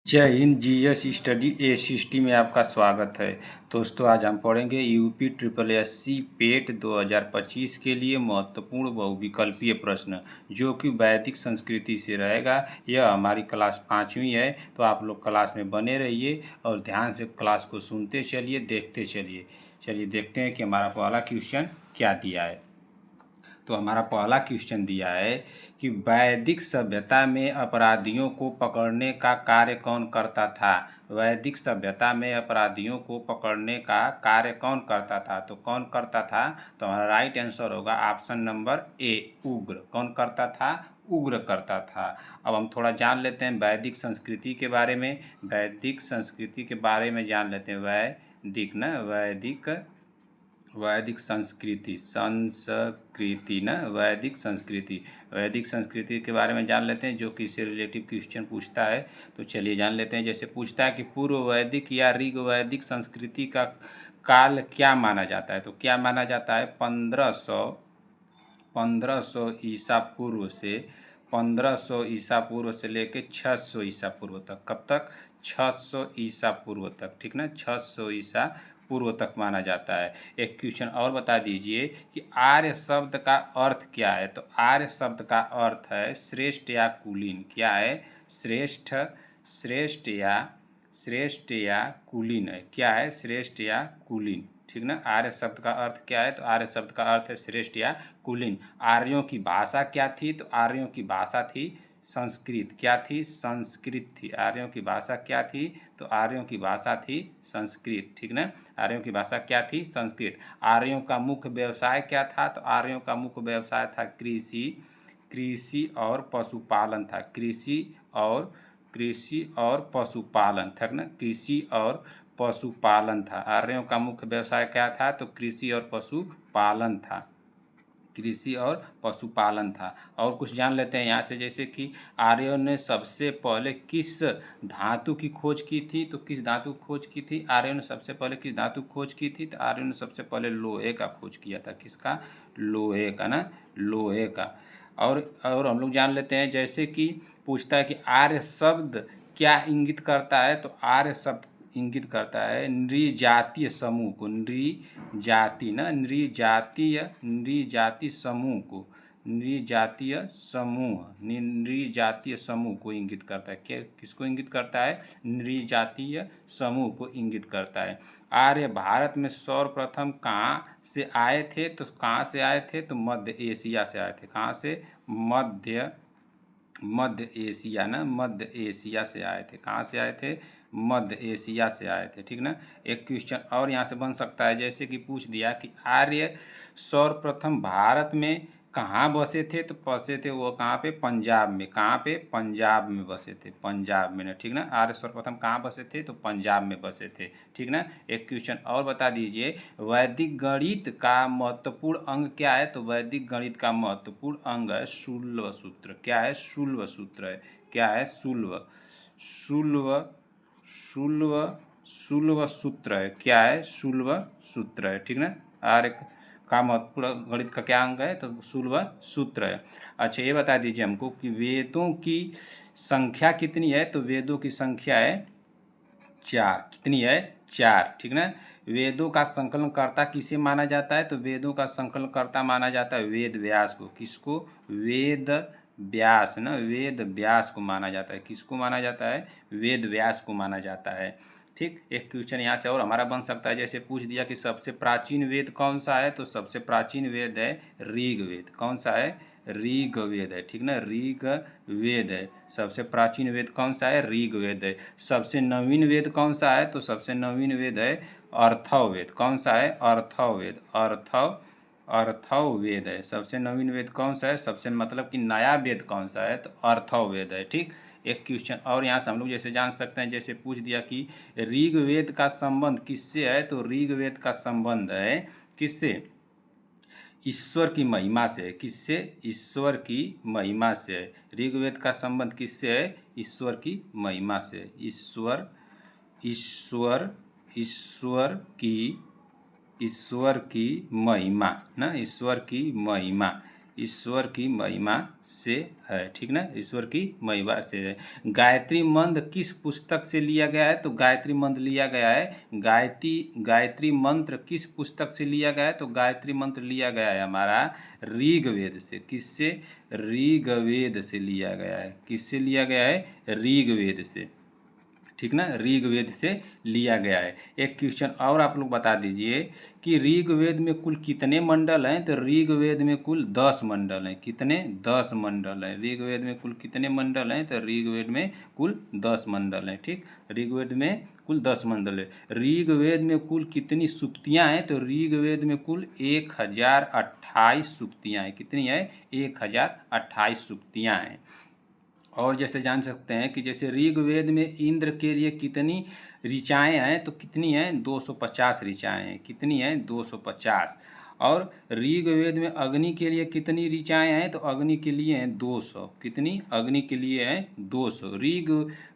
जय Hind. GS study ए60 में आपका स्वागत है। दोस्तों, आज हम पढ़ेंगे यूपी ट्रिपल एससी पेट 2025 के लिए महत्वपूर्ण बहुविकल्पीय प्रश्न, जो कि वैदिक संस्कृति से रहेगा। यह हमारी क्लास 5वीं है, तो आप लोग क्लास में बने रहिए और ध्यान से क्लास को सुनते चलिए, देखते चलिए। चलिए देखते हैं कि हमारा पहला क्वेश्चन क्या दिया है। तो हमारा पहला क्वेश्चन दिया है कि वैदिक सभ्यता में अपराधियों को पकड़ने का कार्य कौन करता था। वैदिक सभ्यता में अपराधियों को पकड़ने का कार्य कौन करता था। तो कौन करता था, तो हमारा राइट आंसर होगा ऑप्शन नंबर ए, उग्र। कौन करता था, उग्र करता था। अब हम थोड़ा जान लेते हैं वैदिक संस्कृति के बारे में। वैदिक संस्कृति के बारे में जान लेते हैं। वैदिक संस्कृति के बारे में जान लेते हैं, जो कि इससे रिलेटिव क्वेश्चन पूछता है। तो चलिए जान लेते हैं। जैसे पूछता है कि पूर्व वैदिक या ऋग वैदिक संस्कृति का काल क्या माना जाता है। तो क्या माना जाता है, 1500 ईसा पूर्व से 1500 ईसा पूर्व से लेके 600 ईसा पूर्व तक। कब तक, 600 ईसा पूर्व तक। ठीक ना, 600 ईसा पूर्व तक माना जाता है। एक क्वेश्चन और बता दीजिए कि आर्य शब्द का अर्थ क्या है। तो आर्य शब्द का अर्थ है श्रेष्ठ या कुलीन। क्या है, श्रेष्ठ श्रेष्ठ या कुलीन है। क्या है, श्रेष्ठ या कुलीन। ठीक ना, आर्य शब्द का अर्थ क्या है, तो आर्य शब्द का अर्थ है श्रेष्ठ या कुलीन। आर्यों की भाषा क्या थी, तो आर्यों की भाषा थी संस्कृत। क्या थी, संस्कृत थी। आर्यों की भाषा क्या थी, तो आर्यों की भाषा थी संस्कृत। ठीक ना, आर्यों की भाषा क्या थी, संस्कृत। आर्यों का मुख्य व्यवसाय क्या था, तो आर्यों का मुख्य व्यवसाय था कृषि और पशुपालन था। कृषि और पशुपालन था ना, कृषि और पशुपालन था। आर्यों का मुख्य व्यवसाय क्या था, तो कृषि और पशुपालन था। कृषि और पशुपालन था। और कुछ जान लेते हैं यहाँ से, जैसे कि आर्यों ने सबसे पहले किस धातु की खोज की थी। तो किस धातु की खोज की थी, आर्यों ने सबसे पहले किस धातु की खोज की थी, तो आर्यों ने सबसे पहले लोहे का खोज किया था। किसका, लोहे का ना, लोहे का। और हम लोग जान लेते हैं, जैसे कि पूछता है कि आर्य शब्द क्या इंगित करता है। तो आर्य शब्द इंगित करता है नृजातीय समूह को। नृजातीय समूह को, नृजातीय समूह को इंगित करता है। किसको इंगित करता है, नृजातीय समूह को इंगित करता है। आर्य भारत में सर्वप्रथम कहाँ से आए थे। तो कहाँ से आए थे, तो मध्य एशिया से आए थे। कहाँ से, मध्य एशिया से आए थे। कहाँ से आए थे, मध्य एशिया से आए थे। ठीक ना, एक क्वेश्चन और यहाँ से बन सकता है, जैसे कि पूछ दिया कि आर्य सर्वप्रथम भारत में कहाँ बसे थे। तो बसे थे वो कहाँ पे, पंजाब में। कहाँ पे, पंजाब में बसे थे, पंजाब में ना। ठीक ना, आर्य सर्वप्रथम कहाँ बसे थे, तो पंजाब में बसे थे। ठीक ना, एक क्वेश्चन और बता दीजिए, वैदिक गणित का महत्वपूर्ण अंग क्या है। तो वैदिक गणित का महत्वपूर्ण अंग है शुल्व सूत्र। क्या है, शुल्व सूत्र है। क्या है, शुल्व शुल्व सूत्र है। क्या है, शुल्व सूत्र है। ठीक ना, आर्य का महत्वपूर्ण गणित का क्या अंग है, तो शुल्व सूत्र है। अच्छा, ये बता दीजिए हमको कि वेदों की संख्या कितनी है। तो वेदों की संख्या है 4। कितनी है, 4। ठीक ना, वेदों का संकलनकर्ता किसे माना जाता है। तो वेदों का संकलनकर्ता माना जाता है वेद व्यास को। किसको, वेद व्यास ना, वेद व्यास को माना जाता है। किसको माना जाता है, वेद व्यास को माना जाता है। ठीक, एक क्वेश्चन यहाँ से और हमारा बन सकता है, जैसे पूछ दिया कि सबसे प्राचीन वेद कौन सा है। तो सबसे प्राचीन वेद है ऋग्वेद। कौन सा है, ऋग्वेद है। ठीक ना, ऋग्वेद है। सबसे प्राचीन वेद कौन सा है, ऋग्वेद है। सबसे नवीन वेद कौन सा है, तो सबसे नवीन वेद है अर्थववेद। कौन सा है, अर्थववेद। अर्थववेद है। सबसे नवीन वेद कौन सा है, सबसे मतलब कि नया वेद कौन सा है, तो अर्थववेद है। ठीक, एक क्वेश्चन और यहाँ से हम लोग जैसे जान सकते हैं, जैसे पूछ दिया कि ऋग्वेद का संबंध किससे है। तो ऋग्वेद का संबंध है किससे, ईश्वर की महिमा से है। किससे, ईश्वर की महिमा से है। ऋग्वेद का संबंध किससे है, ईश्वर की महिमा से है। ईश्वर ईश्वर की महिमा ना, ईश्वर की महिमा। ईश्वर की महिमा से है, ठीक ना, ईश्वर की महिमा से है। गायत्री मंत्र किस पुस्तक से लिया गया है? तो गायत्री मंत्र लिया गया है गायत्री मंत्र किस पुस्तक से लिया गया है? तो गायत्री मंत्र लिया गया है हमारा ऋग्वेद से। किससे? ऋग्वेद से लिया गया है। किससे लिया गया है? ऋग्वेद से, ठीक ना, ऋग्वेद से लिया गया है। एक क्वेश्चन और आप लोग बता दीजिए कि ऋग्वेद में कुल कितने मंडल हैं? तो ऋग्वेद में कुल 10 मंडल हैं। कितने? 10 मंडल हैं। ऋग्वेद में कुल कितने मंडल हैं? तो ऋग्वेद में कुल 10 मंडल हैं, ठीक। ऋग्वेद में कुल 10 मंडल है। ऋग्वेद में कुल कितनी सूक्तियाँ हैं? तो ऋग्वेद में कुल 1028 सूक्तियाँ हैं। कितनी है? 1028 सूक्तियाँ हैं। और जैसे जान सकते हैं कि जैसे ऋग्वेद में इंद्र के लिए कितनी ऋचाएँ हैं? तो कितनी हैं? 250 ऋचाएँ हैं। कितनी हैं? 250। और ऋग्वेद में अग्नि के लिए कितनी ऋचाएँ हैं? तो अग्नि के लिए हैं 200। कितनी? अग्नि के लिए हैं 200। ऋग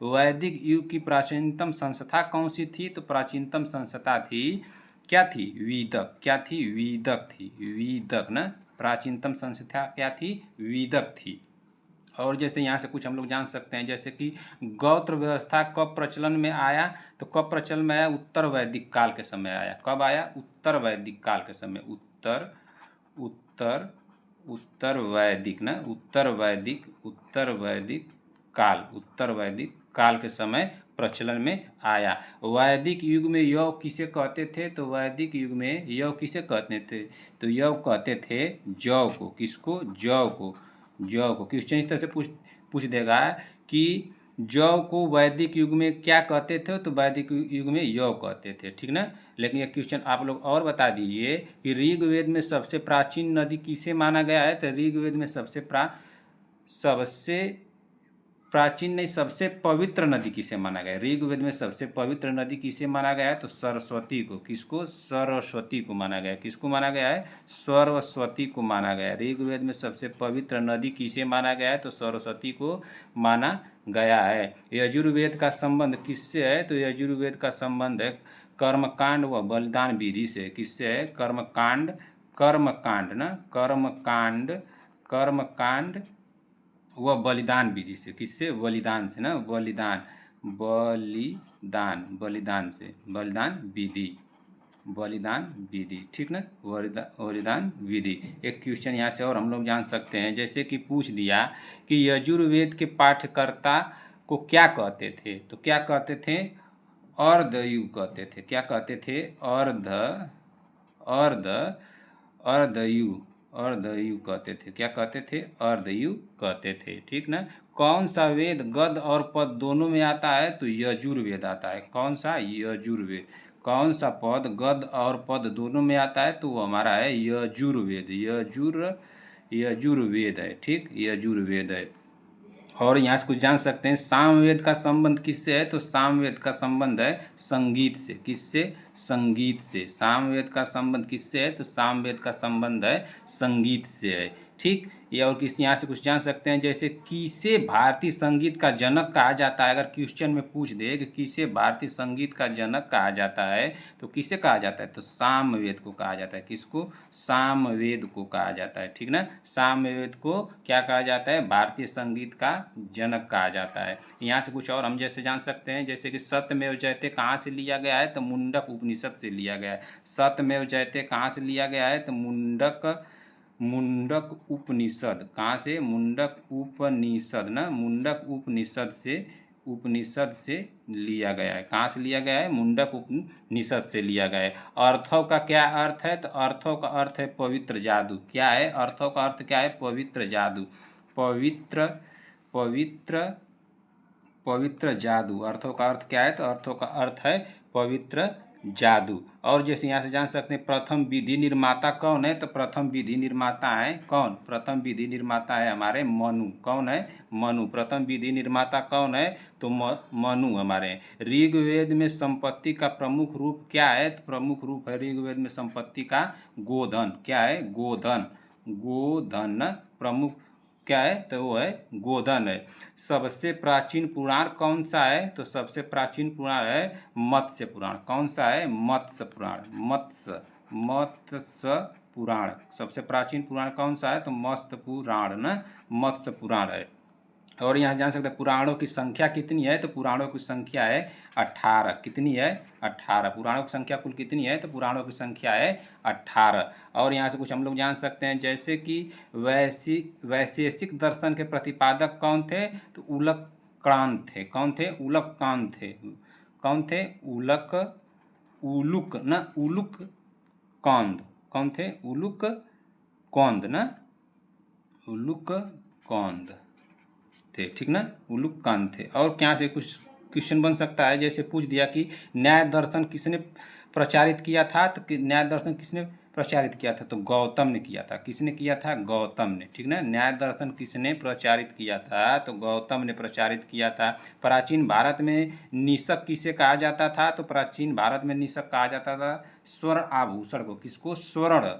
वैदिक युग की प्राचीनतम संस्था कौन सी थी? तो प्राचीनतम संस्था थी, क्या थी? वेदक। क्या थी? वेदक थी। वेदक ना, प्राचीनतम संस्था क्या थी? वेदक थी। और जैसे यहाँ से कुछ हम लोग जान सकते हैं, जैसे कि गौत्र व्यवस्था कब प्रचलन में आया? तो कब प्रचलन में आया? उत्तर वैदिक काल के समय आया। कब आया? उत्तर वैदिक काल के समय। उत्तर उत्तर उत्तर वैदिक ना, उत्तर वैदिक काल के समय प्रचलन में आया। वैदिक युग में यव किसे कहते थे? तो वैदिक युग में यव किसे कहते थे? तो यव कहते थे जौ को। किसको? जौ को। जौ को। क्वेश्चन इस तरह से पूछ देगा कि जौ को वैदिक युग में क्या कहते थे? तो वैदिक युग में यौ कहते थे, ठीक ना। लेकिन ये क्वेश्चन आप लोग और बता दीजिए कि ऋग्वेद में सबसे प्राचीन नदी किसे माना गया है? तो ऋग्वेद में सबसे प्राचीन नहीं, सबसे पवित्र नदी किसे माना गया है? ऋग्वेद में सबसे पवित्र नदी किसे माना गया है? तो सरस्वती को। किसको? सरस्वती को माना गया है। किसको माना गया है? सरस्वती को माना गया है। ऋग्वेद में सबसे पवित्र नदी किसे माना गया है? तो सरस्वती को माना गया है। यजुर्वेद का संबंध किससे है? तो यजुर्वेद का संबंध है कर्मकांड व बलिदान विधि से। किससे है? कर्मकांड ना, कर्मकांड वह बलिदान विधि से। किससे? बलिदान से ना, बलिदान से, बलिदान विधि, ठीक ना, बलिदान विधि। एक क्वेश्चन यहाँ से और हम लोग जान सकते हैं, जैसे कि पूछ दिया कि यजुर्वेद के पाठकर्ता को क्या कहते थे? तो क्या कहते थे? अर्धयु कहते थे। क्या कहते थे? अर्धयु कहते थे। क्या कहते थे? अर्धयु कहते थे, ठीक ना। कौन सा वेद गद और पद दोनों में आता है? तो यजुर्वेद आता है। कौन सा? यजुर्वेद। कौन सा पद गद और पद दोनों में आता है? तो वो हमारा है यजुर्वेद। यजुर्वेद है, ठीक, यजुर्वेद है। और यहाँ से कुछ जान सकते हैं, सामवेद का संबंध किससे है? तो सामवेद का संबंध है संगीत से। किससे? संगीत से। सामवेद का संबंध किससे है? तो सामवेद का संबंध है संगीत से है, ठीक। ये और किसी यहाँ से कुछ जान सकते हैं, जैसे किसे भारतीय संगीत का जनक कहा जाता है? अगर क्वेश्चन में पूछ दे कि किसे भारतीय संगीत का जनक कहा जाता है, तो किसे कहा जाता है? तो सामवेद को कहा जाता है। किसको? सामवेद को कहा जाता है, ठीक ना। सामवेद को क्या कहा जाता है? भारतीय संगीत का जनक कहा जाता है। यहाँ से कुछ और हम जैसे जान सकते हैं, जैसे कि सत्यमेव जयते कहाँ से लिया गया है? तो मुंडक उपनिषद से लिया गया है। सत्यमेव जयते कहाँ से लिया गया है? तो मुंडक उपनिषद। कहाँ से? मुंडक उपनिषद ना, मुंडक उपनिषद से लिया गया है। कहाँ से लिया गया है? मुंडक उपनिषद से लिया गया है। अर्थों का क्या अर्थ है? तो अर्थों का अर्थ है पवित्र जादू। क्या है? अर्थों का अर्थ क्या है? पवित्र जादू। पवित्र जादू। अर्थों का अर्थ क्या है? तो अर्थों का अर्थ है पवित्र जादू। और जैसे यहाँ से जान सकते हैं, प्रथम विधि निर्माता कौन है? तो प्रथम विधि निर्माता है कौन? प्रथम विधि निर्माता है हमारे मनु। कौन है? मनु। प्रथम विधि निर्माता कौन है? तो मनु हमारे। ऋग्वेद में संपत्ति का प्रमुख रूप क्या है? तो प्रमुख रूप है ऋग्वेद में संपत्ति का गोधन। क्या है? गोधन प्रमुख क्या है? तो वो है गोधन है। सबसे प्राचीन पुराण कौन सा है? तो सबसे प्राचीन पुराण है मत्स्य पुराण। कौन सा है? मत्स्य पुराण। मत्स्य पुराण। सबसे प्राचीन पुराण कौन सा है? तो मत्स्य पुराण ना, मत्स्य पुराण है। और यहाँ जान सकते हैं पुराणों की संख्या कितनी है? तो पुराणों की संख्या है 18। कितनी है? 18। पुराणों की संख्या कुल कितनी है? तो पुराणों की संख्या है 18। और यहाँ से कुछ हम लोग जान सकते हैं, जैसे कि वैशेषिक दर्शन के प्रतिपादक कौन थे? तो उलूककांत थे। कौन थे? उलूककांत थे। कौन थे? उलूककांत। कौन थे? उलूककांत ना, उलूककांत थे, ठीक ना, उलूककांत थे। और क्या से कुछ क्वेश्चन बन सकता है, जैसे पूछ दिया कि न्याय दर्शन किसने प्रचारित किया था? तो न्याय दर्शन किसने प्रचारित किया था? तो गौतम ने किया था। किसने किया था? गौतम ने, ठीक ना। न्याय दर्शन किसने प्रचारित किया था? तो गौतम ने प्रचारित किया था। प्राचीन भारत में निषक किसे कहा जाता था? तो प्राचीन भारत में निषक कहा जाता था स्वर्ण आभूषण को। किसको? स्वर्ण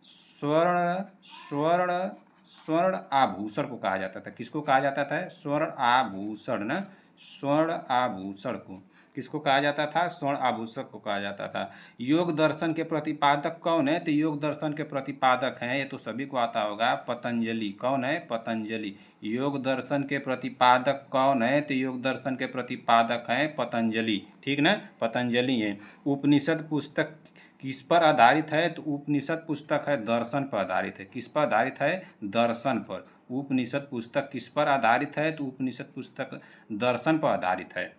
स्वर्ण स्वर्ण स्वर्ण आभूषण को कहा जाता था। किसको कहा जाता था? स्वर्ण आभूषण ना, स्वर्ण आभूषण को किसको कहा जाता था? स्वर्ण आभूषण को कहा जाता था। योग दर्शन के प्रतिपादक कौन है? तो योग दर्शन के प्रतिपादक हैं, ये तो सभी को आता होगा, पतंजलि। कौन है? पतंजलि। योग दर्शन के प्रतिपादक कौन है? तो योग दर्शन के प्रतिपादक हैं पतंजलि, ठीक ना, पतंजलि हैं। उपनिषद पुस्तक किस पर आधारित है? तो उपनिषद पुस्तक है दर्शन पर आधारित है। किस पर आधारित है? दर्शन पर। उपनिषद पुस्तक किस पर आधारित है? तो उपनिषद पुस्तक दर्शन पर आधारित है।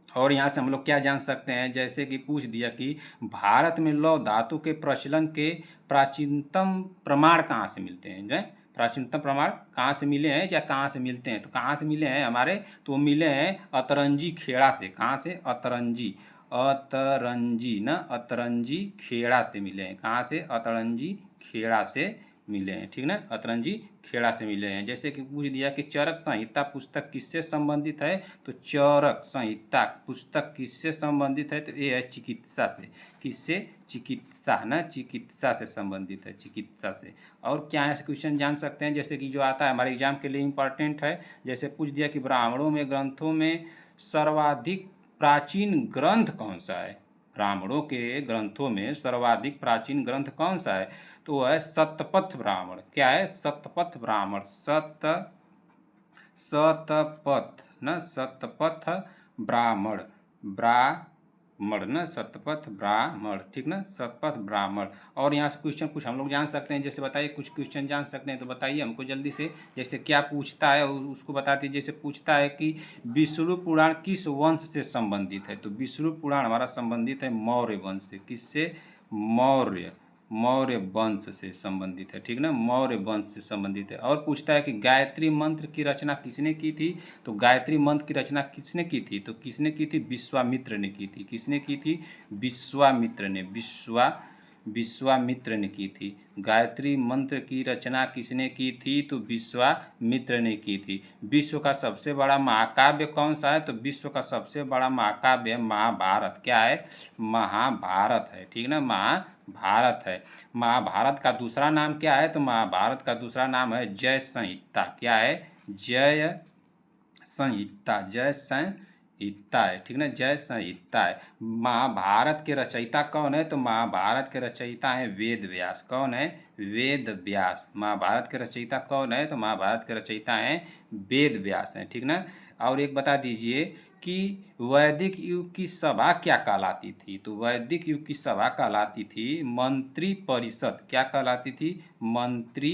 और यहाँ से हम लोग क्या जान सकते हैं, जैसे कि पूछ दिया कि भारत में लौह धातु के प्रचलन के प्राचीनतम प्रमाण कहाँ से मिलते हैं? जो प्राचीनतम प्रमाण कहाँ से मिले हैं या कहाँ से मिलते हैं? तो कहाँ से मिले हैं हमारे? तो मिले हैं अतरंजी खेड़ा से। कहाँ से? अतरंजी, अतरंजी ना, अतरंजी खेड़ा से मिले हैं। कहाँ से? अतरंजी खेड़ा से मिले हैं, ठीक ना, अतरंजी खेड़ा से मिले हैं। जैसे कि पूछ दिया कि चरक संहिता पुस्तक किससे संबंधित है? तो चरक संहिता पुस्तक किससे संबंधित है? तो ये है चिकित्सा से। किससे? चिकित्सा ना, चिकित्सा से संबंधित है, चिकित्सा से। और क्या ऐसे क्वेश्चन जान सकते हैं, जैसे कि जो आता है हमारे एग्जाम के लिए इम्पॉर्टेंट है, जैसे पूछ दिया कि ब्राह्मणों में ग्रंथों में सर्वाधिक प्राचीन ग्रंथ कौन सा है? ब्राह्मणों के ग्रंथों में सर्वाधिक प्राचीन ग्रंथ कौन सा है? तो वह है शतपथ ब्राह्मण। क्या है? शतपथ ब्राह्मण। शतपथ ना, शतपथ ब्राह्मण, ब्राह्मण ना, शतपथ ब्राह्मण, ठीक ना, शतपथ ब्राह्मण। और यहाँ से क्वेश्चन कुछ हम लोग जान सकते हैं, जैसे बताइए कुछ क्वेश्चन जान सकते हैं तो बताइए हमको जल्दी से। जैसे क्या पूछता है उसको बताते। जैसे पूछता है कि विष्णु पुराण किस वंश से संबंधित है? तो विष्णु पुराण हमारा संबंधित है मौर्य वंश से। किससे? मौर्य वंश से संबंधित है, ठीक ना, मौर्य वंश से संबंधित है। और पूछता है कि गायत्री मंत्र की रचना किसने की थी? तो गायत्री मंत्र की रचना किसने की थी? तो किसने की थी? विश्वामित्र ने की थी। किसने की थी? विश्वामित्र ने, विश्वामित्र ने की थी। गायत्री मंत्र की रचना किसने की थी? तो विश्वामित्र ने की थी। विश्व का सबसे बड़ा महाकाव्य कौन सा है? तो विश्व का सबसे बड़ा महाकाव्य महाभारत। क्या है? महाभारत है, ठीक ना, महाभारत है। महाभारत का दूसरा नाम क्या है? तो महाभारत का दूसरा नाम है जय संहिता। क्या है? जय संहिता, जय संहिता है, ठीक ना, जय संहिता है। महाभारत के रचयिता कौन है? तो महाभारत के रचयिता है वेद व्यास। कौन है? वेद व्यास। महाभारत के रचयिता कौन है? तो महाभारत के रचयिता हैं वेद व्यास हैं, ठीक ना। और एक बता दीजिए कि वैदिक युग की सभा क्या कहलाती थी? तो वैदिक युग की सभा कहलाती थी मंत्री परिषद। क्या कहलाती थी? मंत्री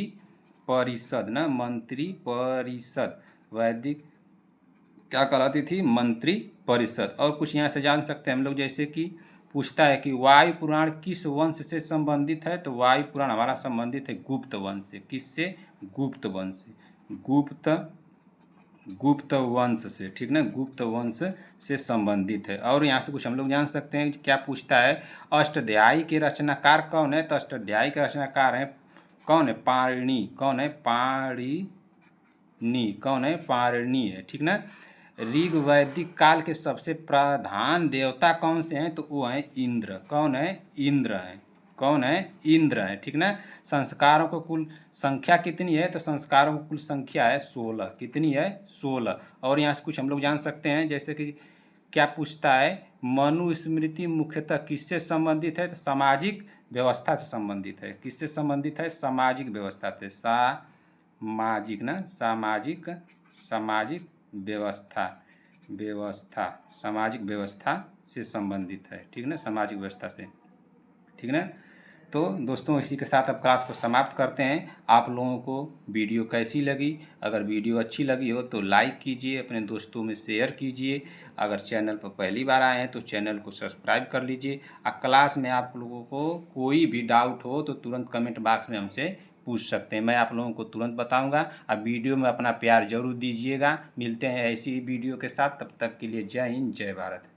परिषद ना, मंत्री परिषद। वैदिक क्या कहलाती थी? मंत्री परिषद। और कुछ यहाँ से जान सकते हैं हम लोग, जैसे कि पूछता है कि वायु पुराण किस वंश से संबंधित है? तो वायु पुराण हमारा संबंधित है गुप्त वंश से। किससे? गुप्त वंश से, गुप्त वंश से, ठीक ना, गुप्त वंश से संबंधित है। और यहाँ से कुछ हम लोग जान सकते हैं, क्या पूछता है, अष्टाध्यायी के रचनाकार कौन है? तो अष्टाध्यायी के रचनाकार हैं कौन है? पाणिनि। कौन है? पाणिनि। कौन है? पाणिनि है, ठीक ना। ऋग वैदिक काल के सबसे प्रधान देवता कौन से हैं? तो वो हैं इंद्र। कौन है? इंद्र है। कौन है? इंद्र है, ठीक ना। संस्कारों को कुल संख्या कितनी है? तो संस्कारों की कुल संख्या है 16। कितनी है? 16। और यहाँ से कुछ हम लोग जान सकते हैं, जैसे कि क्या पूछता है, मनुस्मृति मुख्यतः किससे संबंधित है, तो सामाजिक व्यवस्था से संबंधित है। किससे संबंधित है, सामाजिक व्यवस्था से, सामाजिक ना, सामाजिक, सामाजिक व्यवस्था, व्यवस्था, सामाजिक व्यवस्था से संबंधित है, ठीक ना, सामाजिक व्यवस्था से, ठीक ना। तो दोस्तों इसी के साथ अब क्लास को समाप्त करते हैं। आप लोगों को वीडियो कैसी लगी, अगर वीडियो अच्छी लगी हो तो लाइक कीजिए, अपने दोस्तों में शेयर कीजिए। अगर चैनल पर पहली बार आए हैं तो चैनल को सब्सक्राइब कर लीजिए। क्लास में आप लोगों को कोई भी डाउट हो तो तुरंत कमेंट बॉक्स में हमसे पूछ सकते हैं, मैं आप लोगों को तुरंत बताऊंगा। अब वीडियो में अपना प्यार जरूर दीजिएगा। मिलते हैं ऐसी वीडियो के साथ, तब तक के लिए जय हिंद, जय भारत।